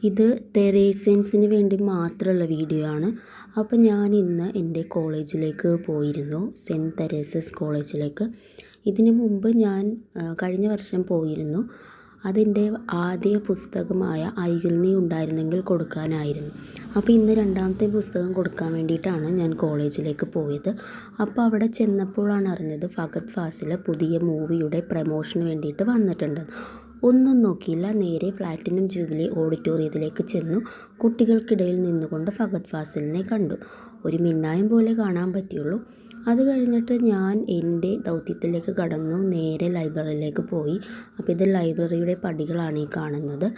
ഇത് തെരേസൻസിന് വേണ്ടി മാത്രമുള്ള വീഡിയോ ആണ്. അപ്പോൾ ഞാൻ ഇന്ന് എൻ്റെ കോളേജിലേക്ക് പോയിരുന്നു, സെൻറ്റ് തെരേസസ് കോളേജിലേക്ക്. ഇതിനു മുമ്പ് ഞാൻ കഴിഞ്ഞ വർഷം പോയിരുന്നു. അതിൻ്റെ ആദ്യ പുസ്തകമായ ഐകിൾ നീ ഉണ്ടായിരുന്നെങ്കിൽ കൊടുക്കാനായിരുന്നു. അപ്പോൾ ഇന്ന് രണ്ടാമത്തെ പുസ്തകം കൊടുക്കാൻ വേണ്ടിയിട്ടാണ് ഞാൻ കോളേജിലേക്ക് പോയത്. അപ്പോൾ അവിടെ ചെന്നപ്പോഴാണ് അറിഞ്ഞത് ഫഹദ് ഫാസിൽ പുതിയ മൂവിയുടെ പ്രമോഷന് വേണ്ടിയിട്ട് വന്നിട്ടുണ്ട്. ഒന്നും നോക്കിയില്ല, നേരെ പ്ലാറ്റിനം ജൂബിലി ഓഡിറ്റോറിയത്തിലേക്ക് ചെന്നു. കുട്ടികൾക്കിടയിൽ നിന്നുകൊണ്ട് ഫഹദ് ഫാസിലിനെ കണ്ടു. ഒരു മിന്നായം പോലെ കാണാൻ പറ്റിയുള്ളൂ. അത് കഴിഞ്ഞിട്ട് ഞാൻ എൻ്റെ ദൗത്യത്തിലേക്ക് കടന്നു, നേരെ ലൈബ്രറിയിലേക്ക് പോയി. അപ്പോൾ ഇത് ലൈബ്രറിയുടെ പടികളാണ് ഈ കാണുന്നത്.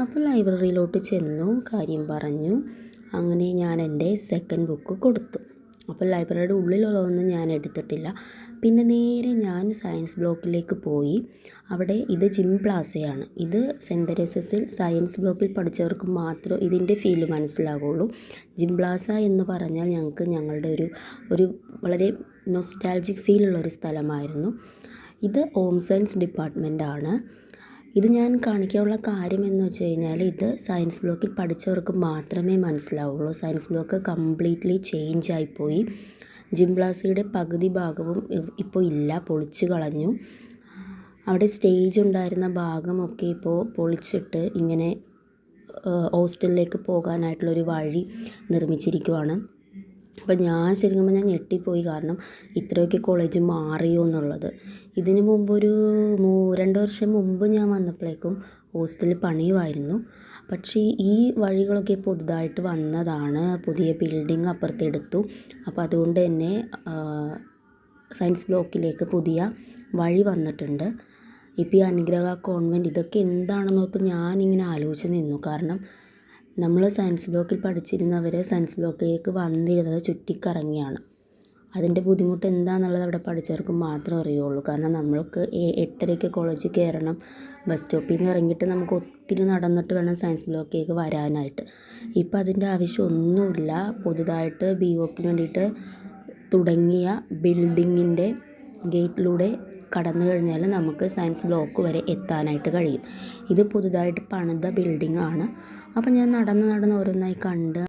അപ്പോൾ ലൈബ്രറിയിലോട്ട് ചെന്നു, കാര്യം പറഞ്ഞു. അങ്ങനെ ഞാൻ എൻ്റെ സെക്കൻഡ് ബുക്ക് കൊടുത്തു. അപ്പോൾ ലൈബ്രറിയുടെ ഉള്ളിലുള്ളതൊന്നും ഞാൻ എടുത്തിട്ടില്ല. പിന്നെ നേരെ ഞാൻ സയൻസ് ബ്ലോക്കിലേക്ക് പോയി. അവിടെ ഇത് ജിം പ്ലാസയാണ്. ഇത് സെൻറ്റ് തെരേസസിൽ സയൻസ് ബ്ലോക്കിൽ പഠിച്ചവർക്ക് മാത്രമേ ഇതിൻ്റെ ഫീൽ മനസ്സിലാകുള്ളൂ. ജിം പ്ലാസ എന്ന് പറഞ്ഞാൽ ഞങ്ങളുടെ ഒരു വളരെ നൊസ്റ്റാൾജിക് ഫീലുള്ളൊരു സ്ഥലമായിരുന്നു. ഇത് ഹോം സയൻസ് ഡിപ്പാർട്ട്മെൻറ്റാണ്. ഇത് ഞാൻ കാണിക്കാനുള്ള കാര്യം എന്ന് വെച്ച് കഴിഞ്ഞാൽ, ഇത് സയൻസ് ബ്ലോക്കിൽ പഠിച്ചവർക്ക് മാത്രമേ മനസ്സിലാവുള്ളൂ. സയൻസ് ബ്ലോക്ക് കംപ്ലീറ്റ്ലി ചേഞ്ച് ആയിപ്പോയി. ജിം പ്ലാസയുടെ പകുതി ഭാഗവും ഇപ്പോൾ ഇല്ല, പൊളിച്ച് കളഞ്ഞു. അവിടെ സ്റ്റേജ് ഉണ്ടായിരുന്ന ഭാഗമൊക്കെ ഇപ്പോൾ പൊളിച്ചിട്ട് ഇങ്ങനെ ഹോസ്റ്റലിലേക്ക് പോകാനായിട്ടുള്ളൊരു വഴി നിർമ്മിച്ചിരിക്കുവാണ്. അപ്പോൾ ഞാൻ ശരിക്കും പറഞ്ഞാൽ ഞെട്ടിപ്പോയി. കാരണം ഇത്രയൊക്കെ കോളേജ് മാറിയോ എന്നുള്ളത്. ഇതിന് മുമ്പൊരു 2 വർഷം മുമ്പ് ഞാൻ വന്നപ്പോഴേക്കും ഹോസ്റ്റലിൽ പണിയുമായിരുന്നു. പക്ഷേ ഈ വഴികളൊക്കെ പുതുതായിട്ട് വന്നതാണ്. പുതിയ ബിൽഡിംഗ് അപ്പുറത്തെടുത്തു. അപ്പോൾ അതുകൊണ്ട് തന്നെ സയൻസ് ബ്ലോക്കിലേക്ക് പുതിയ വഴി വന്നിട്ടുണ്ട്. ഇപ്പോൾ ഈ അനുഗ്രഹ കോൺവെൻറ്റ് ഇതൊക്കെ എന്താണെന്നോർത്ത് ഞാനിങ്ങനെ ആലോചിച്ച് നിന്നു. കാരണം നമ്മൾ സയൻസ് ബ്ലോക്കിൽ പഠിച്ചിരുന്നവർ സയൻസ് ബ്ലോക്കിലേക്ക് വന്നിരുന്നത് ചുറ്റിക്കറങ്ങിയാണ്. അതിൻ്റെ ബുദ്ധിമുട്ട് എന്താണെന്നുള്ളത് അവിടെ പഠിച്ചവർക്ക് മാത്രമേ അറിയുള്ളൂ. കാരണം നമ്മൾക്ക് 8:30 കോളേജിൽ കയറണം. ബസ് സ്റ്റോപ്പിൽ നിന്ന് ഇറങ്ങിയിട്ട് നമുക്ക് ഒത്തിരി നടന്നിട്ട് വേണം സയൻസ് ബ്ലോക്കിലേക്ക് വരാനായിട്ട്. ഇപ്പം അതിൻ്റെ ആവശ്യമൊന്നുമില്ല. പുതുതായിട്ട് BOക്കിന് വേണ്ടിയിട്ട് തുടങ്ങിയ ബിൽഡിങ്ങിൻ്റെ ഗേറ്റിലൂടെ കടന്നു കഴിഞ്ഞാൽ നമുക്ക് സയൻസ് ബ്ലോക്ക് വരെ എത്താനായിട്ട് കഴിയും. ഇത് പുതുതായിട്ട് പണിത ബിൽഡിംഗ് ആണ്. അപ്പം ഞാൻ നടന്ന് ഓരോന്നായി കണ്ട്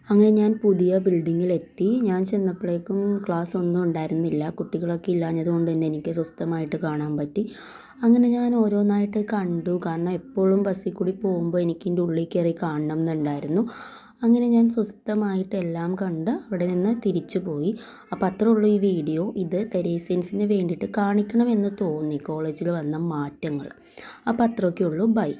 അങ്ങനെ ഞാൻ പുതിയ ബിൽഡിങ്ങിലെത്തി. ഞാൻ ചെന്നപ്പോഴേക്കും ക്ലാസ് ഒന്നും ഉണ്ടായിരുന്നില്ല. കുട്ടികളൊക്കെ ഇല്ലാഞ്ഞതുകൊണ്ട് തന്നെ എനിക്ക് സ്വസ്ഥമായിട്ട് കാണാൻ പറ്റി. അങ്ങനെ ഞാൻ ഓരോന്നായിട്ട് കണ്ടു. കാരണം എപ്പോഴും ബസ്സിൽ കൂടി പോകുമ്പോൾ എനിക്കിൻ്റെ ഉള്ളിൽ കയറി കാണണം എന്നുണ്ടായിരുന്നു. അങ്ങനെ ഞാൻ സ്വസ്ഥമായിട്ട് എല്ലാം കണ്ട് അവിടെ നിന്ന് തിരിച്ചു പോയി. അപ്പോൾ അത്രേ ഉള്ളൂ ഈ വീഡിയോ. ഇത് തെരേസൻസിന് വേണ്ടിയിട്ട് കാണിക്കണമെന്ന് തോന്നി, കോളേജിൽ വന്ന മാറ്റങ്ങൾ. അപ്പോൾ അത്രയൊക്കെ ഉള്ളൂ. ബൈ.